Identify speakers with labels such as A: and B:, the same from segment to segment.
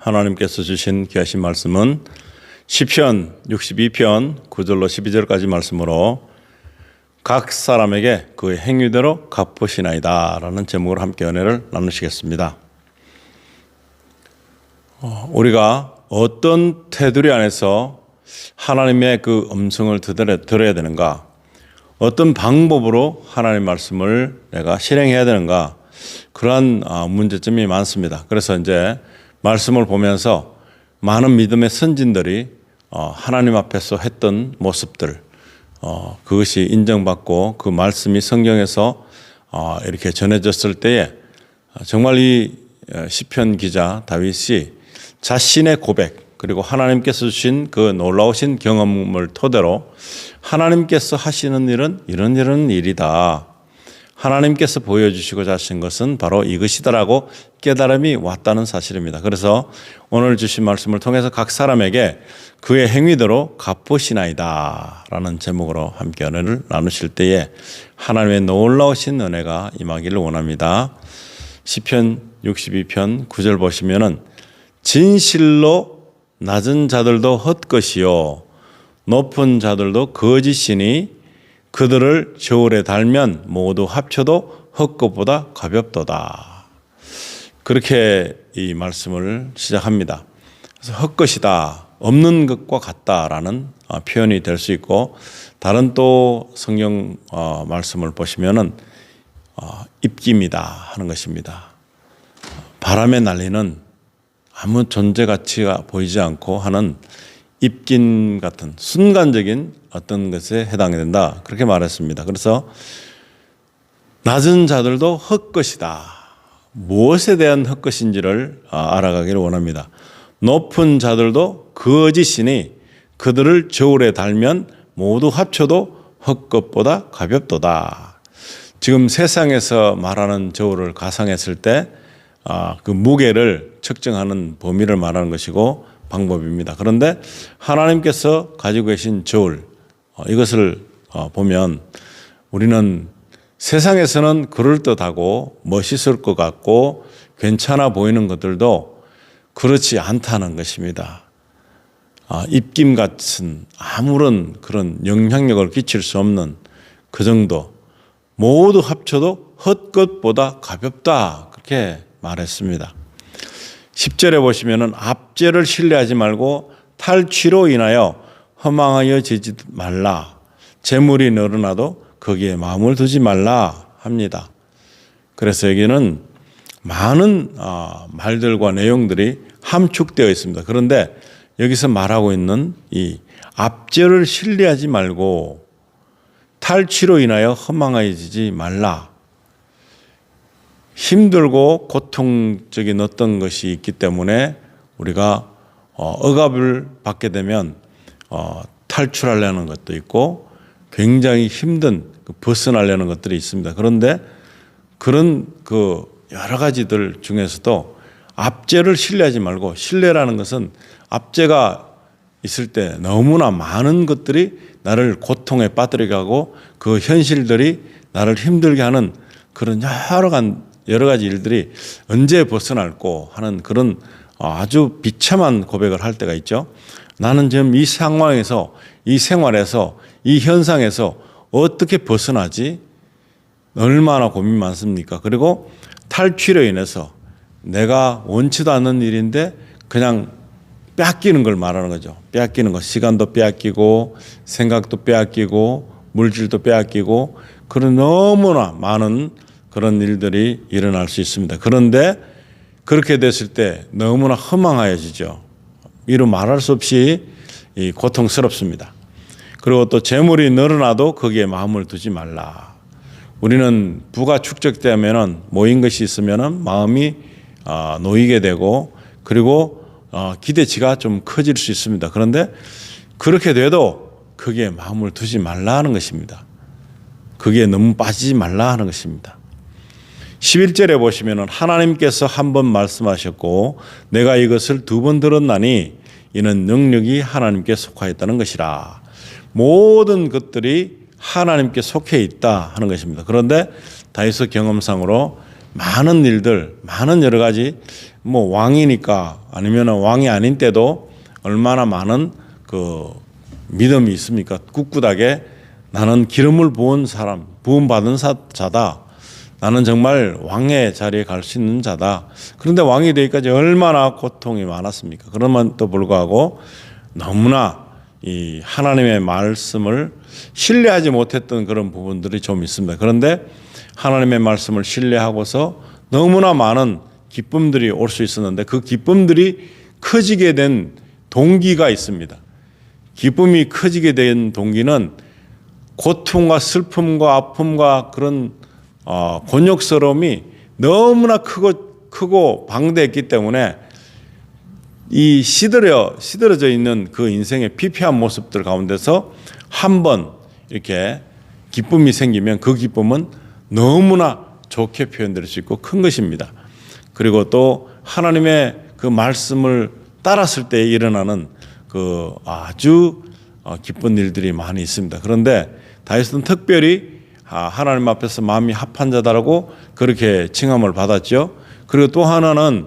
A: 하나님께서 주신 귀하신 말씀은 시편 62편 9절로 12절까지 말씀으로 각 사람에게 그의 행위대로 갚으시나이다 라는 제목으로 함께 은혜를 나누시겠습니다. 우리가 어떤 테두리 안에서 하나님의 그 음성을 들어야 되는가, 어떤 방법으로 하나님의 말씀을 내가 실행해야 되는가, 그러한 문제점이 많습니다. 그래서 이제 말씀을 보면서 많은 믿음의 선진들이 하나님 앞에서 했던 모습들, 그것이 인정받고 그 말씀이 성경에서 이렇게 전해졌을 때에 정말 이 시편 기자 다윗이 자신의 고백, 그리고 하나님께서 주신 그 놀라우신 경험을 토대로 하나님께서 하시는 일은 이런 일이다, 하나님께서 보여주시고자 하신 것은 바로 이것이다라고 깨달음이 왔다는 사실입니다. 그래서 오늘 주신 말씀을 통해서 각 사람에게 그의 행위대로 갚으시나이다 라는 제목으로 함께 은혜를 나누실 때에 하나님의 놀라우신 은혜가 임하기를 원합니다. 시편 62편 9절 보시면은 진실로 낮은 자들도 헛것이요 높은 자들도 거짓이니 그들을 저울에 달면 모두 합쳐도 헛것보다 가볍도다. 그렇게 이 말씀을 시작합니다. 그래서 헛것이다, 없는 것과 같다라는 표현이 될 수 있고, 다른 또 성경 말씀을 보시면은 입김이다 하는 것입니다. 바람에 날리는 아무 존재 가치가 보이지 않고 하는 입김 같은 순간적인 어떤 것에 해당이 된다, 그렇게 말했습니다. 그래서 낮은 자들도 헛것이다, 무엇에 대한 헛것인지를 알아가기를 원합니다. 높은 자들도 거짓이니 그들을 저울에 달면 모두 합쳐도 헛것보다 가볍도다. 지금 세상에서 말하는 저울을 가상했을 때 그 무게를 측정하는 범위를 말하는 것이고 방법입니다. 그런데 하나님께서 가지고 계신 저울, 이것을 보면 우리는 세상에서는 그럴듯하고 멋있을 것 같고 괜찮아 보이는 것들도 그렇지 않다는 것입니다. 입김 같은 아무런 그런 영향력을 끼칠 수 없는 그 정도, 모두 합쳐도 헛것보다 가볍다, 그렇게 말했습니다. 10절에 보시면은 압제를 신뢰하지 말고 탈취로 인하여 허망하여 지지 말라. 재물이 늘어나도 거기에 마음을 두지 말라 합니다. 그래서 여기는 많은 말들과 내용들이 함축되어 있습니다. 그런데 여기서 말하고 있는 이 압제를 신뢰하지 말고 탈취로 인하여 허망해지지 말라. 힘들고 고통적인 어떤 것이 있기 때문에 우리가 억압을 받게 되면 탈출하려는 것도 있고 굉장히 힘든 벗어나려는 것들이 있습니다. 그런데 그런 그 여러 가지들 중에서도 압제를 신뢰하지 말고, 신뢰라는 것은 압제가 있을 때 너무나 많은 것들이 나를 고통에 빠뜨리게 하고 그 현실들이 나를 힘들게 하는 그런 여러 가지 일들이 언제 벗어날고 하는 그런 아주 비참한 고백을 할 때가 있죠. 나는 지금 이 상황에서, 이 생활에서, 이 현상에서 어떻게 벗어나지? 얼마나 고민 많습니까? 그리고 탈취로 인해서 내가 원치도 않는 일인데 그냥 빼앗기는 걸 말하는 거죠. 빼앗기는 것, 시간도 빼앗기고 생각도 빼앗기고 물질도 빼앗기고 그런 너무나 많은 그런 일들이 일어날 수 있습니다. 그런데 그렇게 됐을 때 너무나 허망해지죠. 이루 말할 수 없이 고통스럽습니다. 그리고 또 재물이 늘어나도 거기에 마음을 두지 말라. 우리는 부가 축적되면 모인 것이 있으면 마음이 놓이게 되고, 그리고 기대치가 좀 커질 수 있습니다. 그런데 그렇게 돼도 거기에 마음을 두지 말라 하는 것입니다. 거기에 너무 빠지지 말라 하는 것입니다. 11절에 보시면 하나님께서 한 번 말씀하셨고 내가 이것을 두 번 들었나니 이는 능력이 하나님께 속하였다는 것이라. 모든 것들이 하나님께 속해 있다 하는 것입니다. 그런데 다윗의 경험상으로 많은 일들, 많은 여러 가지 뭐 왕이니까 아니면 왕이 아닌 때도 얼마나 많은 그 믿음이 있습니까? 꿋꿋하게 나는 기름을 부은 사람, 부음받은 자다. 나는 정말 왕의 자리에 갈 수 있는 자다. 그런데 왕이 되기까지 얼마나 고통이 많았습니까? 그럼에도 불구하고 너무나 이 하나님의 말씀을 신뢰하지 못했던 그런 부분들이 좀 있습니다. 그런데 하나님의 말씀을 신뢰하고서 너무나 많은 기쁨들이 올 수 있었는데 그 기쁨들이 커지게 된 동기가 있습니다. 기쁨이 커지게 된 동기는 고통과 슬픔과 아픔과 그런 곤욕스러움이 너무나 크고 방대했기 때문에 이 시들어져 있는 그 인생의 피폐한 모습들 가운데서 한번 이렇게 기쁨이 생기면 그 기쁨은 너무나 좋게 표현될 수 있고 큰 것입니다. 그리고 또 하나님의 그 말씀을 따랐을 때 일어나는 그 아주 기쁜 일들이 많이 있습니다. 그런데 다윗은 특별히 하나님 앞에서 마음이 합한 자다라고 그렇게 칭함을 받았죠. 그리고 또 하나는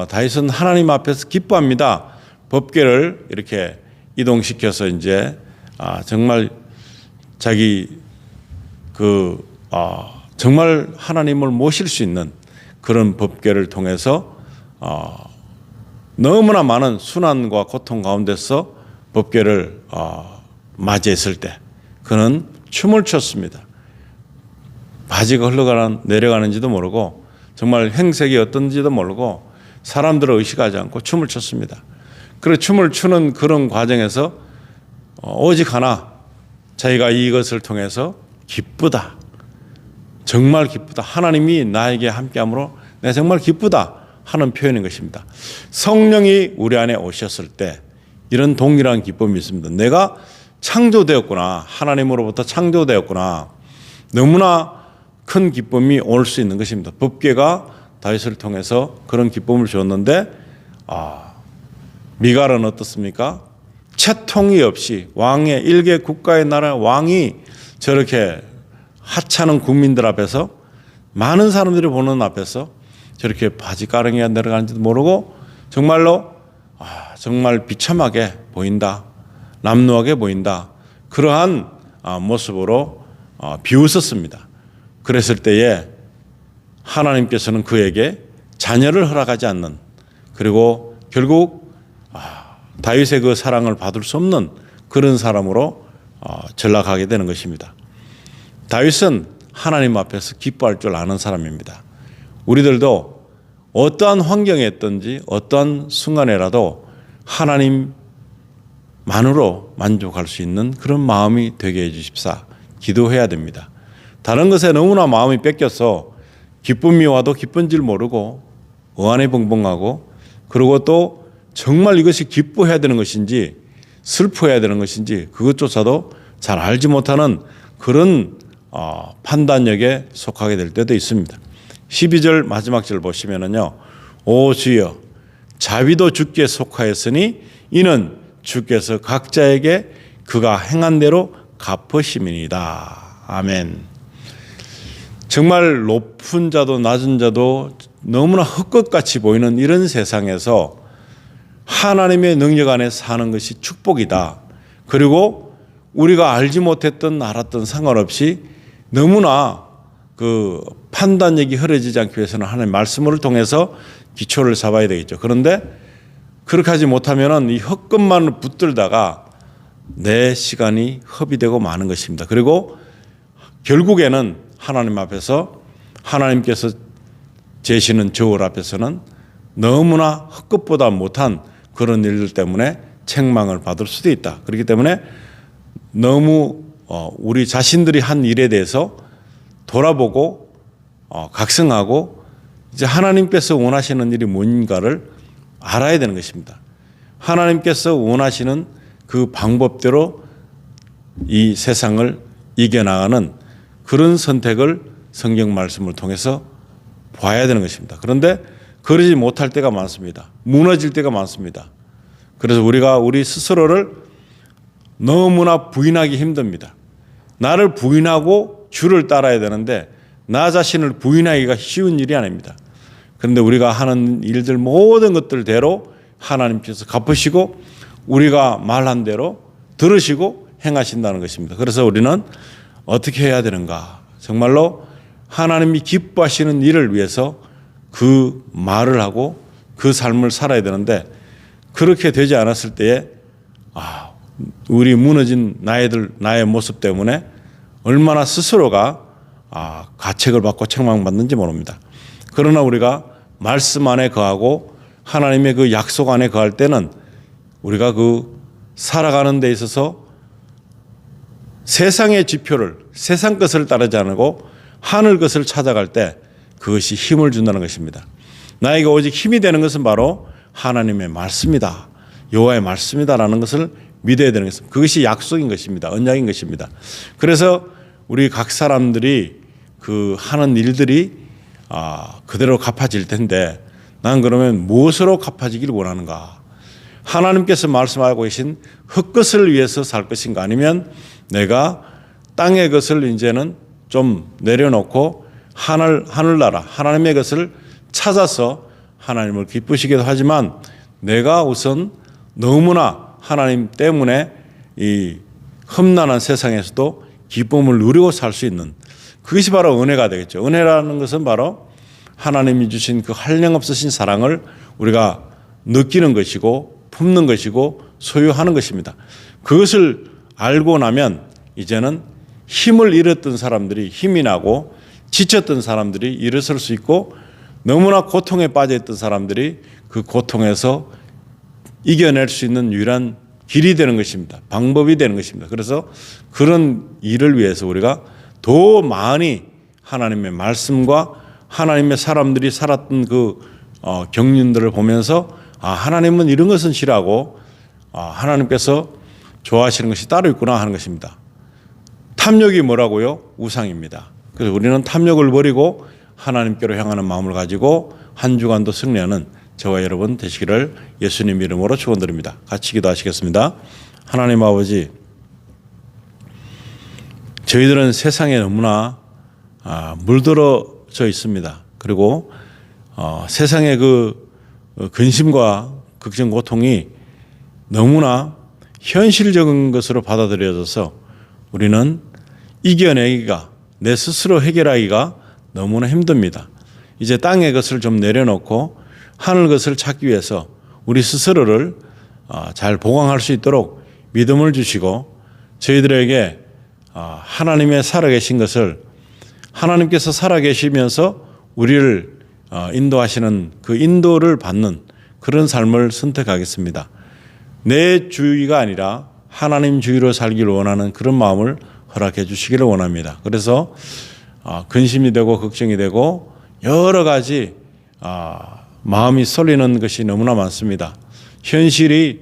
A: 다윗은 하나님 앞에서 기뻐합니다. 법궤를 이렇게 이동시켜서 이제 정말 자기 정말 하나님을 모실 수 있는 그런 법궤를 통해서 너무나 많은 순환과 고통 가운데서 법궤를 맞이했을 때 그는 춤을 췄습니다. 바지가 내려가는지도 모르고 정말 행색이 어떤지도 모르고 사람들을 의식하지 않고 춤을 췄습니다. 그리고 춤을 추는 그런 과정에서 오직 하나 자기가 이것을 통해서 기쁘다. 정말 기쁘다. 하나님이 나에게 함께함으로 내가 정말 기쁘다 하는 표현인 것입니다. 성령이 우리 안에 오셨을 때 이런 동일한 기쁨이 있습니다. 내가 창조되었구나. 하나님으로부터 창조되었구나. 너무나 큰 기쁨이 올 수 있는 것입니다. 법궤가 다윗을 통해서 그런 기쁨을 주었는데 미갈은 어떻습니까? 채통이 없이 왕의 일개 국가의 나라 왕이 저렇게 하찮은 국민들 앞에서 많은 사람들이 보는 앞에서 저렇게 바지가랑이가 내려가는지도 모르고 정말로 정말 비참하게 보인다. 남루하게 보인다. 그러한 모습으로 비웃었습니다. 그랬을 때에 하나님께서는 그에게 자녀를 허락하지 않는 그리고 결국 다윗의 그 사랑을 받을 수 없는 그런 사람으로 전락하게 되는 것입니다. 다윗은 하나님 앞에서 기뻐할 줄 아는 사람입니다. 우리들도 어떠한 환경에 있든지 어떠한 순간에라도 하나님만으로 만족할 수 있는 그런 마음이 되게 해주십사 기도해야 됩니다. 다른 것에 너무나 마음이 뺏겨서 기쁨이 와도 기쁜 줄 모르고 어안이 벙벙하고 그리고 또 정말 이것이 기뻐해야 되는 것인지 슬퍼해야 되는 것인지 그것조차도 잘 알지 못하는 그런 판단력에 속하게 될 때도 있습니다. 12절 마지막 절 보시면은요. 오 주여 자비도 주께 속하였으니 이는 주께서 각자에게 그가 행한 대로 갚으심이니이다. 아멘. 정말 높은 자도 낮은 자도 너무나 헛것같이 보이는 이런 세상에서 하나님의 능력 안에 사는 것이 축복이다. 그리고 우리가 알지 못했던 알았던 상관없이 너무나 그 판단력이 흐려지지 않기 위해서는 하나님의 말씀을 통해서 기초를 잡아야 되겠죠. 그런데 그렇게 하지 못하면 이 헛것만 붙들다가 내 시간이 허비되고 마는 것입니다. 그리고 결국에는 하나님 앞에서 하나님께서 제시는 저울 앞에서는 너무나 헛것보다 못한 그런 일들 때문에 책망을 받을 수도 있다. 그렇기 때문에 너무 우리 자신들이 한 일에 대해서 돌아보고 각성하고 이제 하나님께서 원하시는 일이 뭔가를 알아야 되는 것입니다. 하나님께서 원하시는 그 방법대로 이 세상을 이겨나가는 그런 선택을 성경 말씀을 통해서 봐야 되는 것입니다. 그런데 그러지 못할 때가 많습니다. 무너질 때가 많습니다. 그래서 우리가 우리 스스로를 너무나 부인하기 힘듭니다. 나를 부인하고 주를 따라야 되는데 나 자신을 부인하기가 쉬운 일이 아닙니다. 그런데 우리가 하는 일들 모든 것들대로 하나님께서 갚으시고 우리가 말한 대로 들으시고 행하신다는 것입니다. 그래서 우리는 어떻게 해야 되는가? 정말로 하나님이 기뻐하시는 일을 위해서 그 말을 하고 그 삶을 살아야 되는데, 그렇게 되지 않았을 때에 우리 무너진 나의 모습 때문에 얼마나 스스로가 가책을 받고 책망받는지 모릅니다. 그러나 우리가 말씀 안에 거하고 하나님의 그 약속 안에 거할 때는 우리가 그 살아가는 데 있어서 세상의 지표를, 세상 것을 따르지 않고 하늘 것을 찾아갈 때 그것이 힘을 준다는 것입니다. 나에게 오직 힘이 되는 것은 바로 하나님의 말씀이다, 여호와의 말씀이다라는 것을 믿어야 되는 것입니다. 그것이 약속인 것입니다. 언약인 것입니다. 그래서 우리 각 사람들이 그 하는 일들이 그대로 갚아질 텐데, 난 그러면 무엇으로 갚아지길 원하는가? 하나님께서 말씀하고 계신 흙것을 위해서 살 것인가? 아니면 내가 땅의 것을 이제는 좀 내려놓고 하늘나라 하나님의 것을 찾아서 하나님을 기쁘시기도 하지만, 내가 우선 너무나 하나님 때문에 이 험난한 세상에서도 기쁨을 누리고 살 수 있는, 그것이 바로 은혜가 되겠죠. 은혜라는 것은 바로 하나님이 주신 그 한량없으신 사랑을 우리가 느끼는 것이고 품는 것이고 소유하는 것입니다. 그것을 알고 나면 이제는 힘을 잃었던 사람들이 힘이 나고, 지쳤던 사람들이 일어설 수 있고, 너무나 고통에 빠져있던 사람들이 그 고통에서 이겨낼 수 있는 유일한 길이 되는 것입니다. 방법이 되는 것입니다. 그래서 그런 일을 위해서 우리가 더 많이 하나님의 말씀과 하나님의 사람들이 살았던 그 경륜들을 보면서 하나님은 이런 것은 싫어하고 하나님께서 좋아하시는 것이 따로 있구나 하는 것입니다. 탐욕이 뭐라고요? 우상입니다. 그래서 우리는 탐욕을 버리고 하나님께로 향하는 마음을 가지고 한 주간도 승리하는 저와 여러분 되시기를 예수님 이름으로 축원드립니다. 같이 기도하시겠습니다. 하나님 아버지, 저희들은 세상에 너무나 물들어져 있습니다. 그리고 세상의 그 근심과 걱정, 고통이 너무나 현실적인 것으로 받아들여져서 우리는 이겨내기가, 내 스스로 해결하기가 너무나 힘듭니다. 이제 땅의 것을 좀 내려놓고 하늘 것을 찾기 위해서 우리 스스로를 잘 보강할 수 있도록 믿음을 주시고, 저희들에게 하나님의 살아계신 것을, 하나님께서 살아계시면서 우리를 인도하시는 그 인도를 받는 그런 삶을 선택하겠습니다. 내 주의가 아니라 하나님 주의로 살기를 원하는 그런 마음을 허락해 주시기를 원합니다. 그래서 근심이 되고 걱정이 되고 여러 가지 마음이 쏠리는 것이 너무나 많습니다. 현실이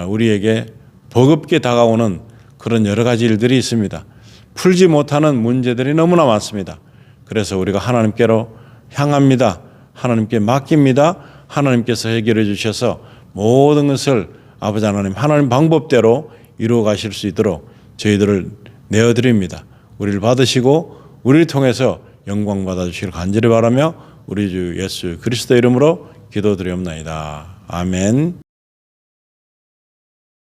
A: 우리에게 버겁게 다가오는 그런 여러 가지 일들이 있습니다. 풀지 못하는 문제들이 너무나 많습니다. 그래서 우리가 하나님께로 향합니다. 하나님께 맡깁니다. 하나님께서 해결해 주셔서 모든 것을 아버지 하나님 방법대로 이루어 가실 수 있도록 저희들을 내어드립니다. 우리를 받으시고 우리를 통해서 영광 받아주시길 간절히 바라며 우리 주 예수 그리스도 이름으로 기도드리옵나이다. 아멘.